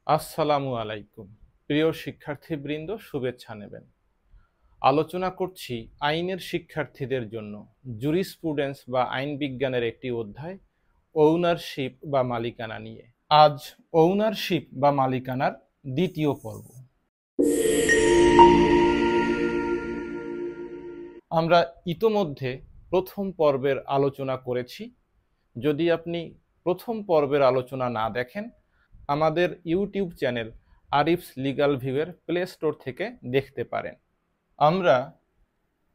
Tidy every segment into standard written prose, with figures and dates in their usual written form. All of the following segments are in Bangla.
আসসালামু আলাইকুম। প্রিয় শিক্ষার্থীবৃন্দ, শুভেচ্ছা নেবেন। আলোচনা করছি আইনের শিক্ষার্থীদের জন্য জুরিসপ্রুডেন্স বা আইন বিজ্ঞানের একটি অধ্যায় ওনারশিপ বা মালিকানা নিয়ে। আজ ওনারশিপ বা মালিকানার দ্বিতীয় পর্ব। আমরা ইতোমধ্যে প্রথম পর্বের আলোচনা করেছি। যদি আপনি প্রথম পর্বের আলোচনা না দেখেন, আমাদের ইউটিউব চ্যানেল আরিফস লিগাল ভিউয়ের প্লে স্টোর থেকে দেখতে পারেন। আমরা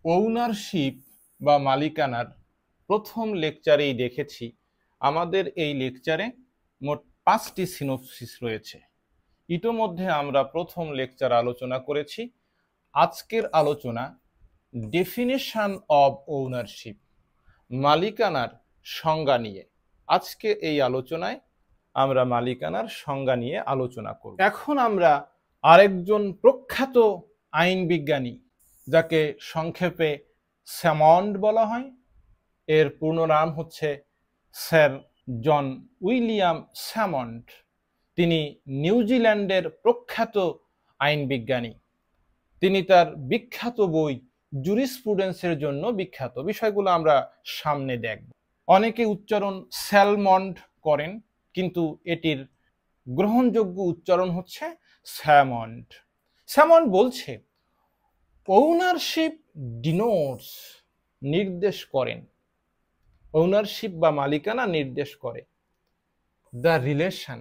ওনারশিপ বা মালিকানার প্রথম লেকচারেই দেখেছি আমাদের এই লেকচারে মোট 5টি সিনোপসিস রয়েছে। ইতোমধ্যে আমরা প্রথম লেকচার আলোচনা করেছি। আজকের আলোচনা ডেফিনিশন অব ওনারশিপ, মালিকানার সংজ্ঞা নিয়ে। আজকে এই আলোচনায় আমরা মালিকানার সংজ্ঞা নিয়ে আলোচনা করব। এখন আমরা আরেকজন প্রখ্যাত আইন বিজ্ঞানী, যাকে সংক্ষেপে স্যামন্ড বলা হয়, এর পূর্ণ নাম হচ্ছে স্যার জন উইলিয়াম স্যামন্ড। তিনি নিউজিল্যান্ডের প্রখ্যাত আইন বিজ্ঞানী। তিনি তার বিখ্যাত বই জুরিসপ্রুডেন্সের জন্য বিখ্যাত। বিষয়গুলো আমরা সামনে দেখব। অনেকে উচ্চারণ স্যালমন্ড করেন, কিন্তু এটির গ্রহণযোগ্য উচ্চারণ হচ্ছে স্যামন্ড। স্যামন্ড বলছে, ওনারশিপ ডিনোটস, নির্দেশ করেন, ওনারশিপ বা মালিকানা নির্দেশ করে দ্য রিলেশন,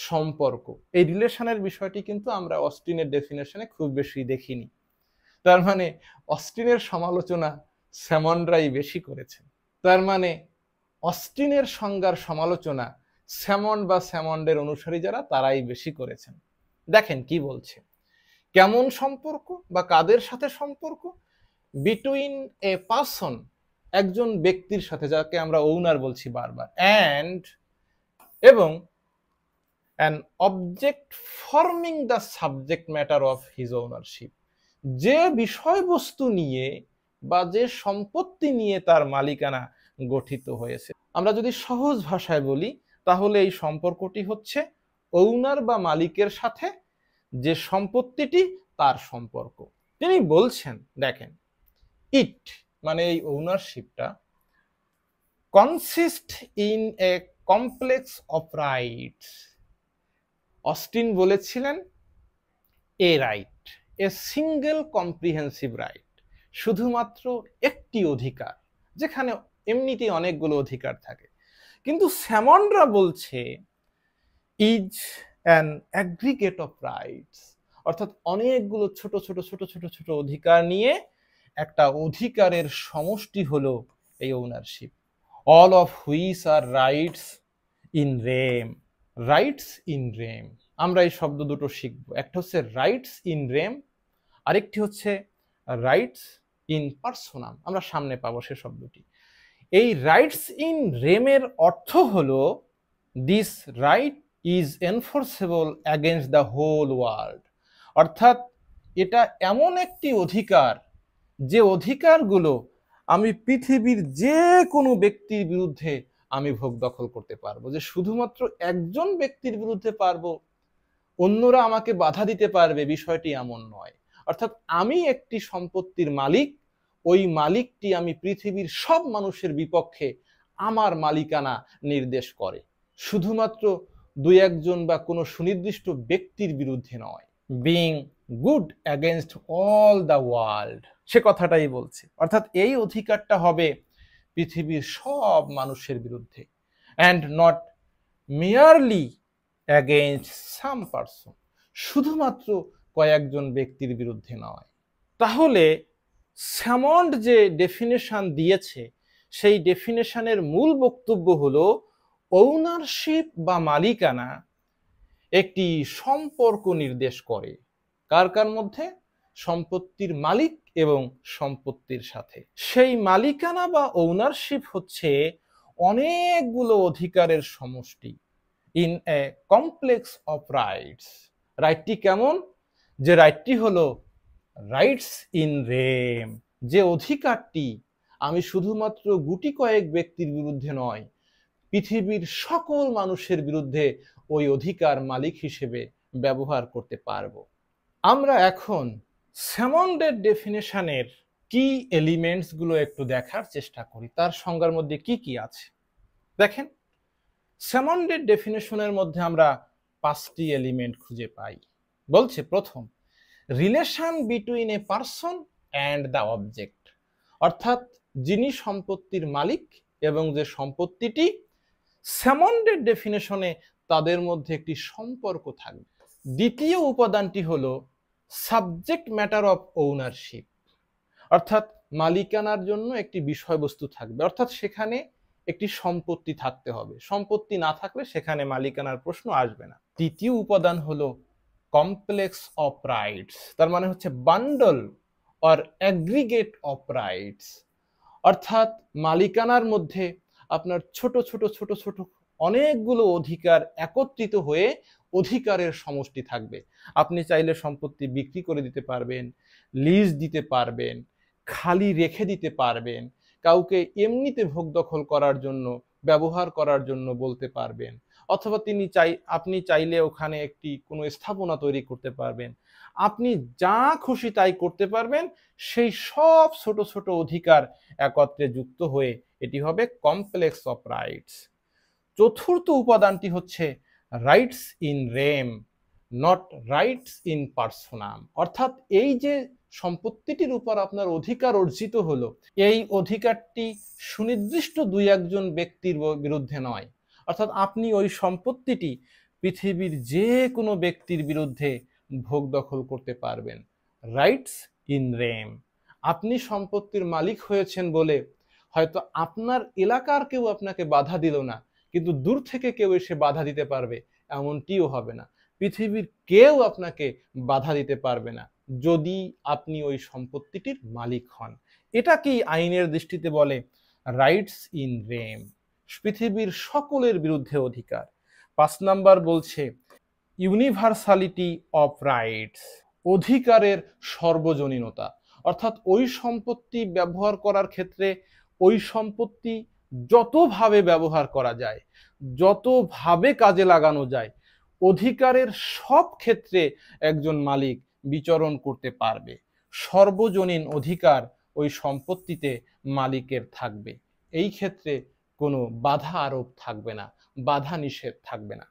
সম্পর্ক। এই রিলেশনের বিষয়টি কিন্তু আমরা অস্টিনের ডেফিনেশনে খুব বেশি দেখিনি। তার মানে অস্টিনের সমালোচনা স্যামন্ডরাই বেশি করেছেন। তার মানে অস্টিনের সংজ্ঞার সমালোচনা স্যামন্ড বা স্যামন্ডের অনুসারী যারা, তারাই বেশি করেছেন। দেখেন কি বলছে, কেমন সম্পর্ক বা কাদের সাথে সম্পর্ক? বিটুইন এ পারসন, একজন ব্যক্তির সাথে, যাকে আমরা ওনার বলছি বারবার, এবং an object forming the subject matter of his ownership, যে বিষয়বস্তু নিয়ে বা যে সম্পত্তি নিয়ে তার মালিকানা গঠিত হয়েছে। আমরা যদি সহজ ভাষায় বলি, তাহলে এই সম্পর্কটি হচ্ছে ওনার বা মালিকের সাথে যে সম্পত্তিটি, তার সম্পর্ক। তিনি বলছেন, দেখেন, ইট মানে এই ওনারশিপটা consist in a complex of rights. Austin বলেছিলেন a right, a single comprehensive right, শুধুমাত্র একটি অধিকার, যেখানে এমনিতেই অনেকগুলো অধিকার থাকে। কিন্তু স্যামন্ডরা বলছে is an aggregate of rights, অর্থাৎ অনেকগুলো ছোট ছোট ছোট ছোট ছোট অধিকার নিয়ে একটা অধিকারের সমষ্টি হলো এই ownership. All of which are rights in rem. Rights in rem, আমরা এই শব্দ দুটো শিখব। একটা হচ্ছে রাইটস ইন রেম, আরেকটি হচ্ছে রাইটস ইন পার্সোনাম। আমরা সামনে পাবো সে শব্দটি। এই রাইটস ইন রেমের অর্থ হলো this right is enforceable against the whole world, অর্থাৎ এটা এমন একটি অধিকার, যে অধিকারগুলো আমি পৃথিবীর যে কোনো ব্যক্তির বিরুদ্ধে আমি ভোগ দখল করতে পারবো। যে শুধুমাত্র একজন ব্যক্তির বিরুদ্ধে পারবো, অন্যরা আমাকে বাধা দিতে পারবে, বিষয়টি এমন নয়। অর্থাৎ আমি একটি সম্পত্তির মালিক, ওই মালিকটি আমি পৃথিবীর সব মানুষের বিপক্ষে আমার মালিকানা নির্দেশ করে, শুধুমাত্র দুই একজন বা কোনো সুনির্দিষ্ট ব্যক্তির বিরুদ্ধে নয়। Being good against all the world, সে কথাটাই বলছে। অর্থাৎ এই অধিকারটা হবে পৃথিবীর সব মানুষের বিরুদ্ধে, and not merely against some person, শুধুমাত্র কয়েকজন ব্যক্তির বিরুদ্ধে নয়। তাহলে স্যামন্ড যে ডেফিনেশন দিয়েছে, সেই ডেফিনেশনের মূল বক্তব্য হলো ওনারশিপ বা মালিকানা একটি সম্পর্ক নির্দেশ করে। কার কার মধ্যে? সম্পত্তির মালিক এবং সম্পত্তির সাথে। সেই মালিকানা বা ওনারশিপ হচ্ছে অনেকগুলো অধিকারের সমষ্টি, in a complex of rights. রাইটটি কেমন? যে রাইটটি হলো রাইটস ইন রেম, যে অধিকারটি আমি শুধুমাত্র গুটি কয়েক ব্যক্তির বিরুদ্ধে নয়, পৃথিবীর সকল মানুষের বিরুদ্ধে ওই অধিকার মালিক হিসেবে ব্যবহার করতে পারবো। আমরা এখন স্যামন্ডের ডেফিনেশনের কি এলিমেন্টস গুলো একটু দেখার চেষ্টা করি, তার সংজ্ঞার মধ্যে কি কি আছে। দেখেন, স্যামন্ডের ডেফিনেশনের মধ্যে আমরা 5টি এলিমেন্ট খুঁজে পাই। বলছে প্রথম, relation between a person and the object, অর্থাৎ যিনি সম্পত্তির মালিক এবং যে সম্পত্তিটি, স্যামন্ডের ডেফিনেশনে তাদের মধ্যে একটি সম্পর্ক থাকবে। দ্বিতীয় উপাদানটি হলো সাবজেক্ট ম্যাটার অফ ওনারশিপ, অর্থাৎ মালিকানার জন্য একটি বিষয়বস্তু থাকবে, অর্থাৎ সেখানে একটি সম্পত্তি থাকতে হবে, সম্পত্তি না থাকলে সেখানে মালিকানার প্রশ্ন আসবে না। তৃতীয় উপাদান হলো কমপ্লেক্স অফ রাইটস, তার মানে হচ্ছে bundle or aggregate of rights, অর্থাৎ মালিকানার মধ্যে আপনার ছোট ছোট ছোট ছোট অনেকগুলো অধিকার একত্রিত হয়ে অধিকারের সমষ্টি থাকবে। আপনি চাইলে সম্পত্তি বিক্রি করে দিতে পারবেন, লিজ দিতে পারবেন, খালি রেখে দিতে পারবেন, কাউকে এমনিতে ভোগ দখল করার জন্য, ব্যবহার করার জন্য বলতে পারবেন, অথবা আপনি চাইলে ওখানে একটি কোনো স্থাপনা তৈরি করতে পারবেন। আপনি যা খুশি তাই করতে পারবেন। সেই সব ছোট ছোট অধিকার একত্রে যুক্ত হয়ে এটি হবে কমপ্লেক্স অফ রাইটস। চতুর্থ উপাদানটি হচ্ছে rights in rem, not rights in personam, অর্থাৎ এই যে সম্পত্তিটির উপর আপনার অধিকার অর্জিত হলো, এই অধিকারটি সুনির্দিষ্ট 2-1 ব্যক্তির বিরুদ্ধে নয়, অর্থাৎ আপনি ওই সম্পত্তিটি পৃথিবীর যে কোনো ব্যক্তির বিরুদ্ধে ভোগ দখল করতে পারবেন। রাইটস ইন রেম, আপনি সম্পত্তির মালিক হয়েছেন বলে হয়তো আপনার এলাকার কেউ আপনাকে বাধা দিল না, কিন্তু দূর থেকে কেউ এসে বাধা দিতে পারবে এমনটিও হবে না। পৃথিবীর কেউ আপনাকে বাধা দিতে পারবে না যদি আপনি ওই সম্পত্তিটির মালিক হন। এটা কি আইনের দৃষ্টিতে বলে রাইটস ইন রেম, পৃথিবীর সকলের বিরুদ্ধে অধিকার। 5 নাম্বার বলছে ইউনিভার্সালিটি অফ রাইটস, অধিকারের সর্বজনীনতা, অর্থাৎ ওই সম্পত্তি ব্যবহার করার ক্ষেত্রে ওই সম্পত্তি যতভাবে ব্যবহার করা যায়, যতভাবে কাজে লাগানো যায়, অধিকারের সব ক্ষেত্রে একজন মালিক বিচরণ করতে পারবে। সর্বজনীন অধিকার ওই সম্পত্তিতে মালিকের থাকবে। এই ক্ষেত্রে কোনো বাধা আরোপ থাকবে না, বাধা নিষেধ থাকবে না।